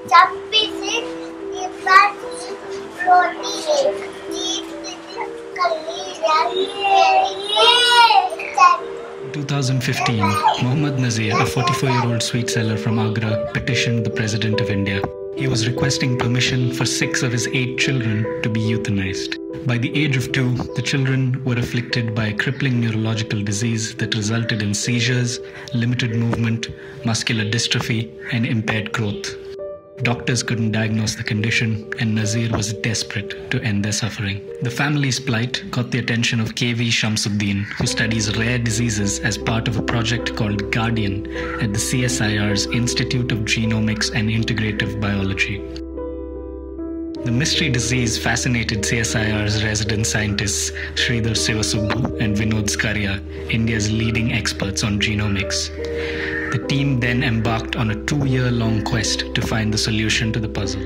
Championship Impact Protein In 2015, Mohammad Nazir, a 44-year-old sweet seller from Agra, petitioned the President of India. He was requesting permission for 6 of his 8 children to be euthanized. By the age of 2, the children were afflicted by a crippling neurological disease that resulted in seizures, limited movement, muscular dystrophy, and impaired growth. Doctors couldn't diagnose the condition, and Nazir was desperate to end their suffering. The family's plight caught the attention of KV Shamsuddin, who studies rare diseases as part of a project called Guardian at the CSIR's Institute of Genomics and Integrative Biology. The mystery disease fascinated CSIR's resident scientists Sridhar Sivasubbu and Vinod Skaria, India's leading experts on genomics. The team then embarked on a 2-year-long quest to find the solution to the puzzle.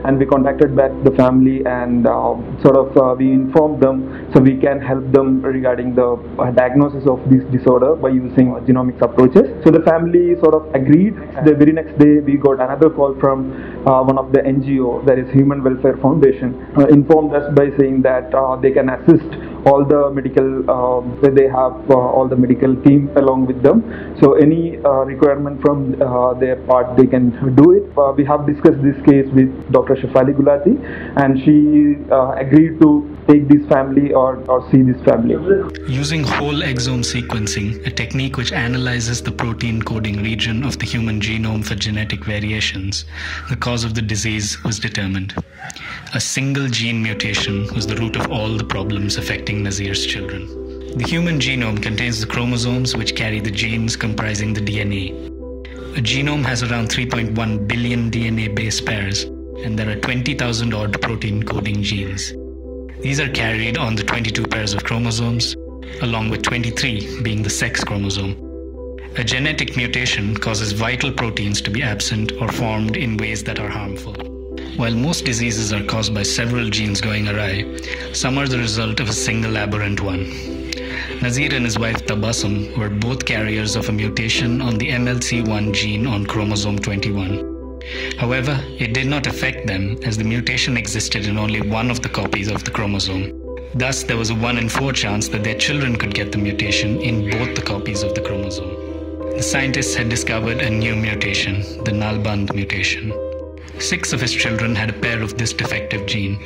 And we contacted back the family and we informed them so we can help them regarding the diagnosis of this disorder by using genomics approaches. So the family sort of agreed. The very next day we got another call from one of the NGO, that is Human Welfare Foundation, informed us by saying that they can assist all the medical, they have all the medical team along with them. So any requirement from their part, they can do it. We have discussed this case with Dr. Shafali Gulati, and she agreed to take this family or see this family. Using whole exome sequencing, a technique which analyzes the protein coding region of the human genome for genetic variations, the cause of the disease was determined. A single gene mutation was the root of all the problems affecting Nazir's children. The human genome contains the chromosomes which carry the genes comprising the DNA. A genome has around 3.1 billion DNA base pairs, and there are 20,000 odd protein coding genes. These are carried on the 22 pairs of chromosomes, along with 23 being the sex chromosome. A genetic mutation causes vital proteins to be absent or formed in ways that are harmful. While most diseases are caused by several genes going awry, some are the result of a single aberrant one. Nazir and his wife Tabassum were both carriers of a mutation on the MLC1 gene on chromosome 21. However, it did not affect them as the mutation existed in only one of the copies of the chromosome. Thus, there was a 1 in 4 chance that their children could get the mutation in both the copies of the chromosome. The scientists had discovered a new mutation, the Nalband mutation. 6 of his children had a pair of this defective gene.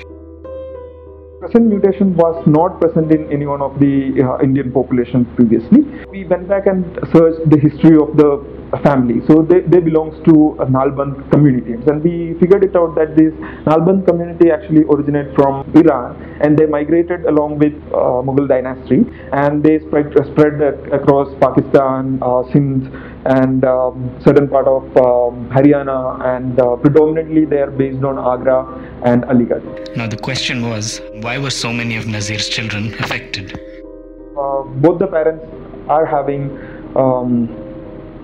Present mutation was not present in any one of the Indian population previously. We went back and searched the history of the family. So they belongs to a Nalband community, and we figured it out that this Nalband community actually originated from Iran, and they migrated along with Mughal dynasty, and they spread across Pakistan, Sindh, and certain part of Haryana, and predominantly they are based on Agra and Aligarh. Now the question was, why were so many of Nazir's children affected? Both the parents are having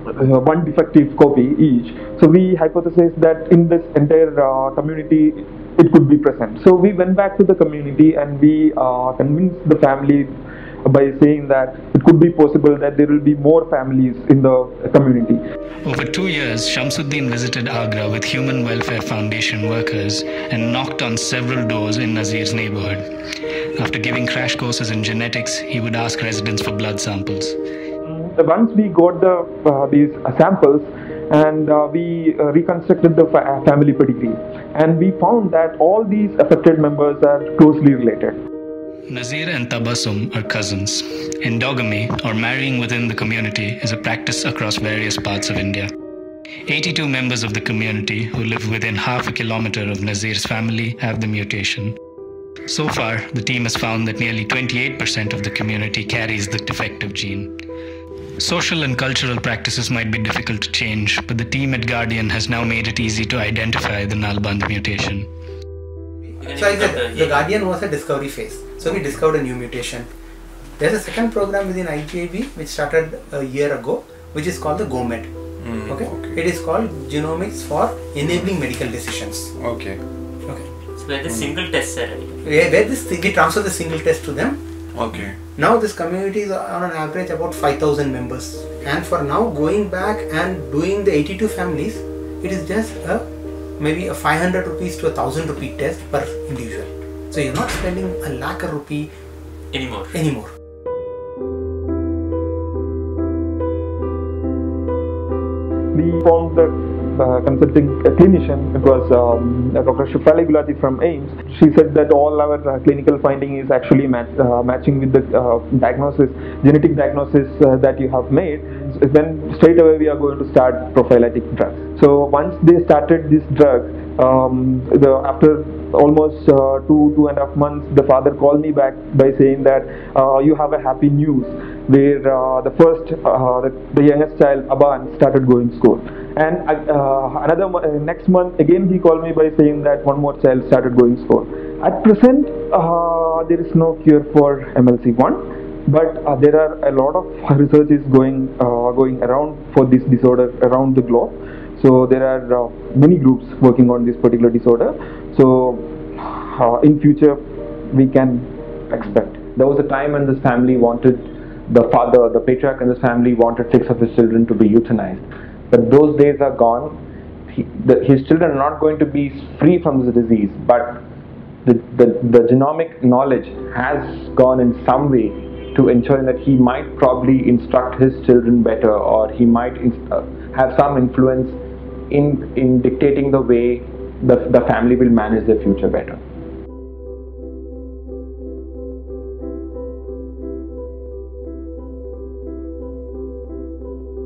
one defective copy each. So we hypothesized that in this entire community it could be present. So we went back to the community and we convinced the family by saying that it could be possible that there will be more families in the community. Over 2 years, Shamsuddin visited Agra with Human Welfare Foundation workers and knocked on several doors in Nazir's neighborhood. After giving crash courses in genetics, he would ask residents for blood samples. Once we got these samples, and we reconstructed the family pedigree, and we found that all these affected members are closely related. Nazir and Tabassum are cousins. Endogamy, or marrying within the community, is a practice across various parts of India. 82 members of the community who live within half a kilometer of Nazir's family have the mutation. So far, the team has found that nearly 28% of the community carries the defective gene. Social and cultural practices might be difficult to change, but the team at Guardian has now made it easy to identify the Nalband mutation. So the Guardian was a discovery phase. So we discovered a new mutation. There's a second program within IGIB which started a year ago, which is called the GOMED. Okay? It is called Genomics for Enabling Medical Decisions. Okay. So where the single tests are ready. We transfer the single test to them. Okay. Now this community is on an average about 5,000 members. And for now going back and doing the 82 families, it is just maybe a 500 rupees to 1,000 rupee test per individual. So you're not spending a lakh rupee Anymore. We formed the consulting clinician. It was Dr. Shufali Gulati from AIMS. She said that all our clinical finding is actually matching with the genetic diagnosis that you have made. Then straight away we are going to start prophylactic drugs. So once they started this drug, after almost 2.5 months, the father called me back by saying that you have a happy news, where the youngest child Aban started going to school, and next month again he called me by saying that one more child started going to school. At present, there is no cure for MLC1, but there are a lot of researches going around for this disorder around the globe. So there are many groups working on this particular disorder. So in future we can expect. There was a time when this family wanted, the patriarch in this family wanted 6 of his children to be euthanized. But those days are gone. His children are not going to be free from this disease, but the genomic knowledge has gone in some way to ensuring that he might probably instruct his children better, or he might have some influence in dictating the way the family will manage their future better.